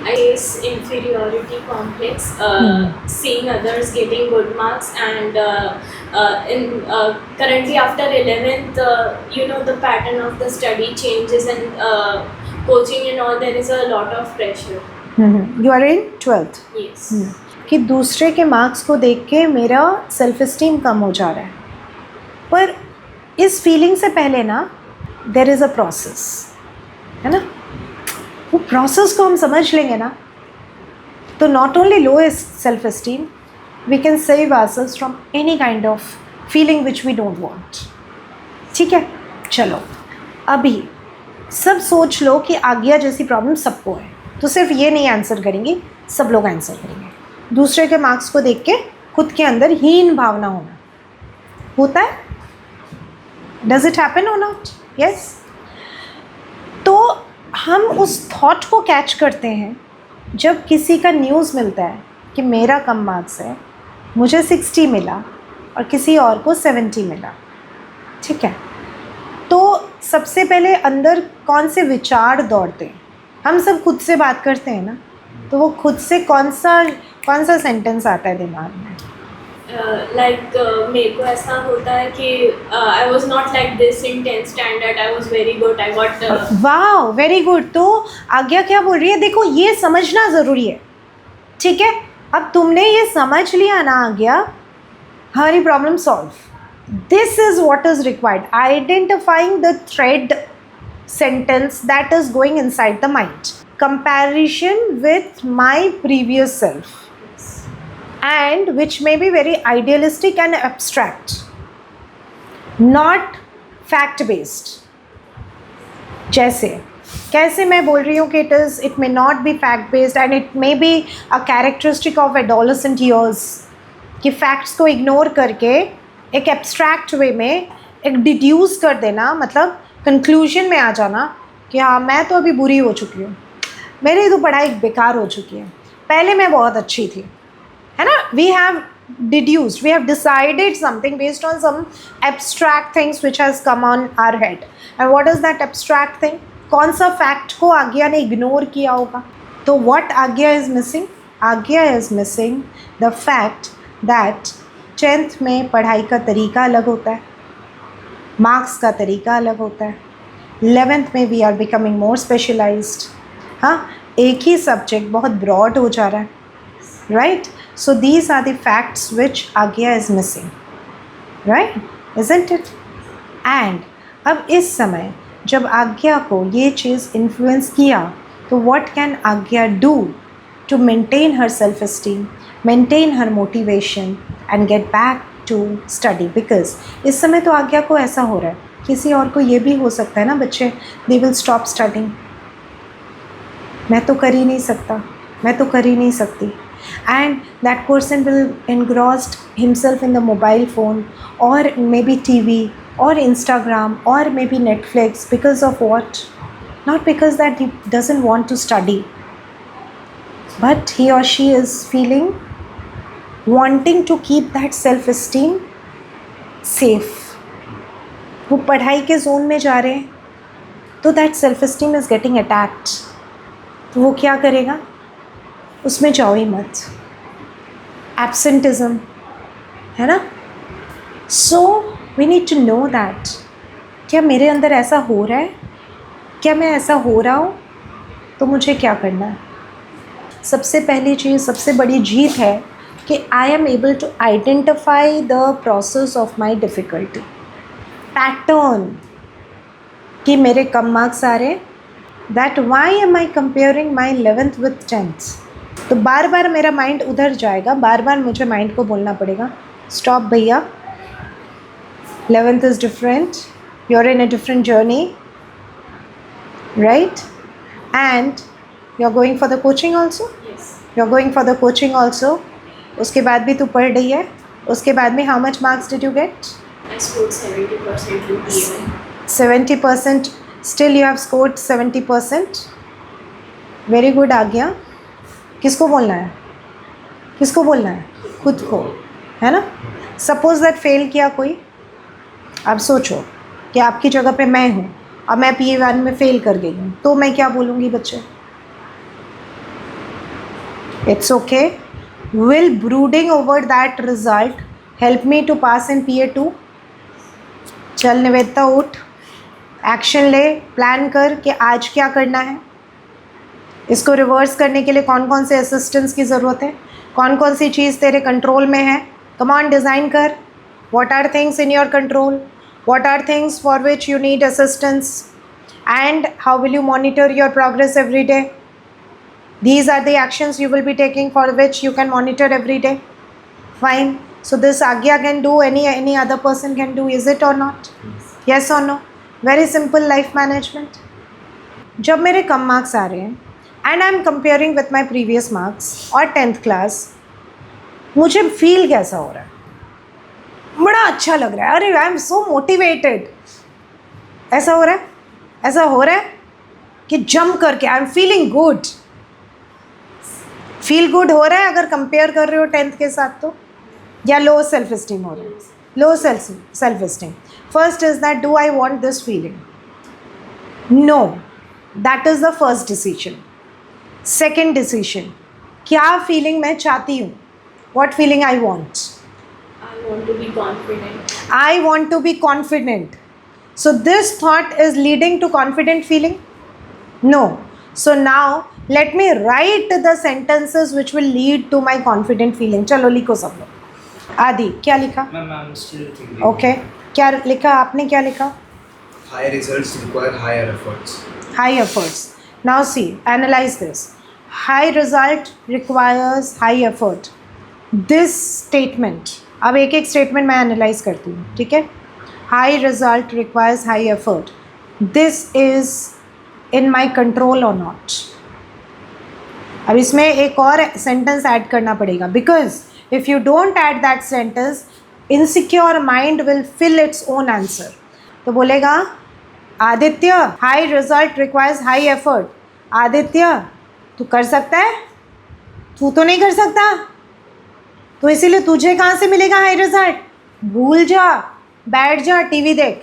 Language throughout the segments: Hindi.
I face inferiority complex, seeing others getting good marks, and currently after 11th, the pattern of the study changes, and coaching and all, there is a lot of pressure. You are in 12th. Yes. कि दूसरे के मार्क्स को देख के मेरा सेल्फ इस्टीम कम हो जा रहा है, पर इस फीलिंग से पहले ना देर इज़ अ प्रोसेस, है ना. वो प्रोसेस को हम समझ लेंगे ना, तो not only lowest self esteem, we can save ourselves from any kind of feeling which we don't want. ठीक है, चलो अभी सब सोच लो कि आज्ञा जैसी प्रॉब्लम सबको है, तो सिर्फ ये नहीं आंसर करेंगे, सब लोग आंसर करेंगे. दूसरे के मार्क्स को देख के खुद के अंदर हीन भावना होना होता है. डज इट हैपन और नॉट? यस. तो हम उस थॉट को कैच करते हैं जब किसी का न्यूज़ मिलता है कि मेरा कम मार्क्स है, मुझे 60 मिला और किसी और को 70 मिला. ठीक है, तो सबसे पहले अंदर कौन से विचार दौड़ते हैं? हम सब खुद से बात करते हैं ना, तो वो खुद से कौन सा सेंटेंस आता है दिमाग में? मेरे को ऐसा होता है कि I was not like this in 10th standard, I was very good, I got. वाह, वेरी गुड. तो आज्ञा क्या बोल रही है? देखो, ये समझना ज़रूरी है. ठीक है, अब तुमने ये समझ लिया ना आज्ञा, हमारी problem solve. This is what is required, identifying the thread sentence that is going inside the mind. Comparison with my previous self, and which may be very idealistic and abstract, not fact based. जैसे कैसे मैं बोल रही हूँ कि it may not be fact based and it may be a characteristic of adolescent years, कि facts को ignore करके एक abstract way में एक deduce कर देना, मतलब कंक्लूजन में आ जाना कि हाँ मैं तो अभी बुरी हो चुकी हूँ, मेरी तो पढ़ाई बेकार हो चुकी है, पहले मैं बहुत अच्छी थी, है ना. We have deduced, we have decided something based on some abstract things which has come on our head. And what is that abstract thing? कौन सा फैक्ट को आज्ञा ने इग्नोर किया होगा? तो what आज्ञा is missing? आज्ञा is missing the fact that 10th में पढ़ाई का तरीका अलग होता है, मार्क्स का तरीका अलग होता है. 11th में we are becoming more specialised. हाँ, एक ही सब्जेक्ट बहुत ब्रॉड हो जा रहा है, right. So these are the facts which आज्ञा is missing, right, isn't it? And अब इस समय जब आज्ञा को ये चीज़ इन्फ्लुएंस किया, तो what can Agya do to maintain her self esteem, maintain her motivation and get back to study? Because इस समय तो आज्ञा को ऐसा हो रहा है, किसी और को ये भी हो सकता है ना बच्चे, दे विल स्टॉप स्टडिंग. मैं तो कर ही नहीं सकता, मैं तो कर ही नहीं सकती. And that person will engrossed himself in the mobile phone और may be TV or Instagram or maybe Netflix. Because of what? Not because that he doesn't want to study, but he or she is feeling wanting to keep that self-esteem safe. वो पढ़ाई के जोन में जा रहे हैं, तो that self-esteem is getting attacked. तो वो क्या करेगा? उसमें जाओ ही मत. Absenteeism, है ना? So we need to know that क्या मेरे अंदर ऐसा हो रहा है, क्या मैं ऐसा हो रहा हूँ, तो मुझे क्या करना है? सबसे पहली चीज़, सबसे बड़ी जीत है कि I am able to identify the process of my difficulty, pattern, कि मेरे कम मार्क्स आ रहे हैं, that why am I comparing my 11th with 10th. तो बार बार मेरा माइंड उधर जाएगा, बार बार मुझे माइंड को बोलना पड़ेगा, स्टॉप भैया, 11th is different, you're in a different journey, right? And you're going for the coaching also? Yes. You're going for the coaching also. उसके बाद भी तू पढ़ रही है, उसके बाद में how much marks did you get? I scored 70% in PMI. 70%, still you have scored 70%. Very good आज्ञा. किसको बोलना है? किसको बोलना है? खुद को, है ना? Suppose that fail किया कोई, अब सोचो कि आपकी जगह पे मैं हूँ, अब मैं PA1 में फ़ेल कर गई हूँ, तो मैं क्या बोलूँगी बच्चे? It's okay. Will brooding over that result help me to pass in PA2? चल निवेदिता उठ, एक्शन ले, प्लान कर कि आज क्या करना है. इसको रिवर्स करने के लिए कौन कौन से असिस्टेंस की ज़रूरत है, कौन कौन सी चीज़ तेरे कंट्रोल में है. कम ऑन, डिज़ाइन कर. What are things in your control, what are things for which you need assistance, and how will you monitor your progress every day? These are the actions you will be taking for which you can monitor every day. Fine. So this Agya can do, any other person can do, is it or not? Yes or no? Very simple life management. जब मेरे कम मार्क्स आ रहे हैं and I am comparing with my previous marks और 10th क्लास, मुझे फील कैसा हो रहा है? बड़ा अच्छा लग रहा है. अरे आई एम सो मोटिवेटेड. ऐसा हो रहा है? ऐसा हो रहा है कि जंप करके I am feeling good. Feel good हो रहा है अगर कंपेयर कर रहे हो 10th के साथ तो, या लो सेल्फ इस्टीम हो रहा है? Low self esteem. First is that do I want this feeling? No. That is the first decision. Second decision, क्या फीलिंग मैं चाहती हूँ? What feeling I want? I want to be confident. I want to be confident. So this thought is leading to confident feeling? No. So now let me write the sentences which will lead to my confident feeling. चलो लिखो सब लोग. आदि क्या लिखा? I'm still thinking. Okay. क्या लिखा आपने? क्या लिखा? High results require higher efforts. High efforts. Now see, analyze this. High result requires high effort. This statement. अब एक एक स्टेटमेंट मैं एनालाइज करती हूँ, ठीक है? High result requires high effort. This is in my control और नॉट. अब इसमें एक और सेंटेंस ऐड करना पड़ेगा, because if you don't add that sentence, insecure mind will fill its own answer. तो बोलेगा Aditya, high result requires high effort. Aditya, तू कर सकता है? तू तो नहीं कर सकता, तो इसीलिए तुझे कहाँ से मिलेगा हाई रिजल्ट? भूल जा, बैठ जा, टीवी देख.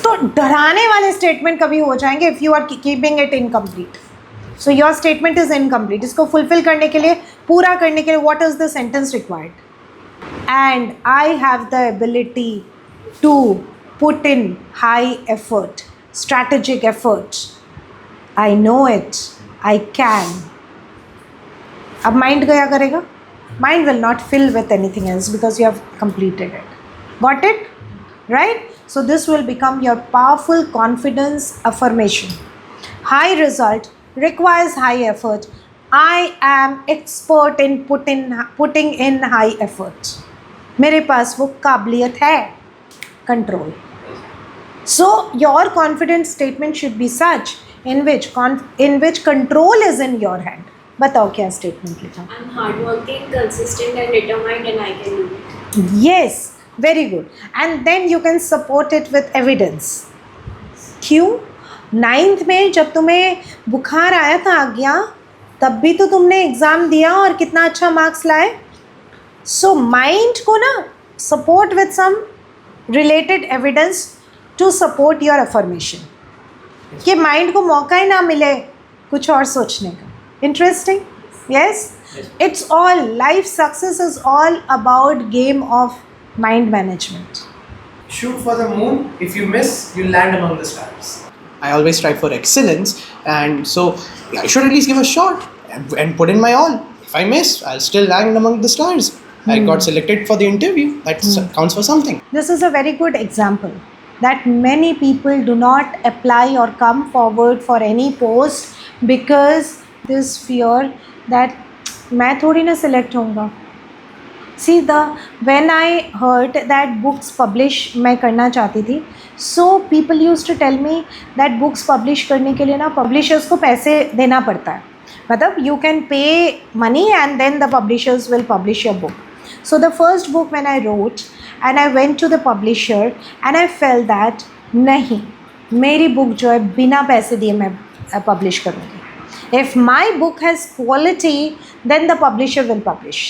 तो डराने वाले स्टेटमेंट कभी हो जाएंगे if you are keeping it incomplete. So your statement is incomplete. इसको फुलफिल करने के लिए, पूरा करने के लिए, what is the sentence required? And I have the ability to put in high effort, strategic effort. I know it, I can. अब माइंड क्या करेगा? Mind will not fill with anything else because you have completed it. Got it? Right? So this will become your powerful confidence affirmation. High result requires high effort. I am expert in putting in high effort. मेरे पास वो काबिलियत है. Control. So your confidence statement should be such in which control is in your hand. बताओ क्या स्टेटमेंट लिखा? I'm hardworking, consistent and determined and I can do it. Yes, very good. And then you can support it with evidence. क्यों? 9th में जब तुम्हें बुखार आया था आज्ञा, तब भी तो तुमने एग्ज़ाम दिया और कितना अच्छा मार्क्स लाए. सो माइंड को ना support with some related evidence to support your affirmation, कि माइंड को मौका ही ना मिले कुछ और सोचने का. Interesting? Yes? It's all, life success is all about game of mind management. Shoot for the moon. If you miss, you land among the stars. I always strive for excellence, and so I should at least give a shot and put in my all. If I miss, I'll still land among the stars. I got selected for the interview. That counts for something. This is a very good example that many people do not apply or come forward for any post because this fear that मैं थोड़ी ना select होऊंगा. See, when I heard that books publish मैं करना चाहती थी, so people used to tell me that books publish करने के लिए ना publishers को पैसे देना पड़ता है. मतलब you can pay money and then the publishers will publish your book. So the first book when I wrote and I went to the publisher and I felt that नहीं, मेरी book जो है बिना पैसे दिए मैं publish करूँगी. If my book has quality, then the publisher will publish.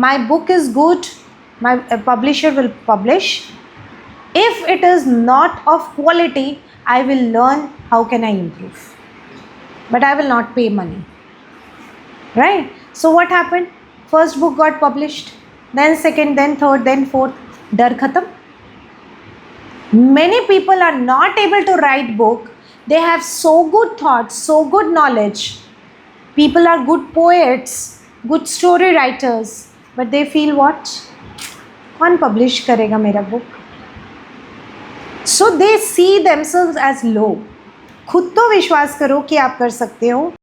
My book is good, my publisher will publish. If it is not of quality, I will learn how can I improve. But I will not pay money. right? So what happened? First book got published, then second, then third, then fourth. Dar khatam. Many people are not able to write book. They have so good thoughts, so good knowledge. People are good poets, good story writers, but they feel what? कौन publish करेगा मेरा book? So they see themselves as low. खुद तो विश्वास करो कि आप कर सकते हो.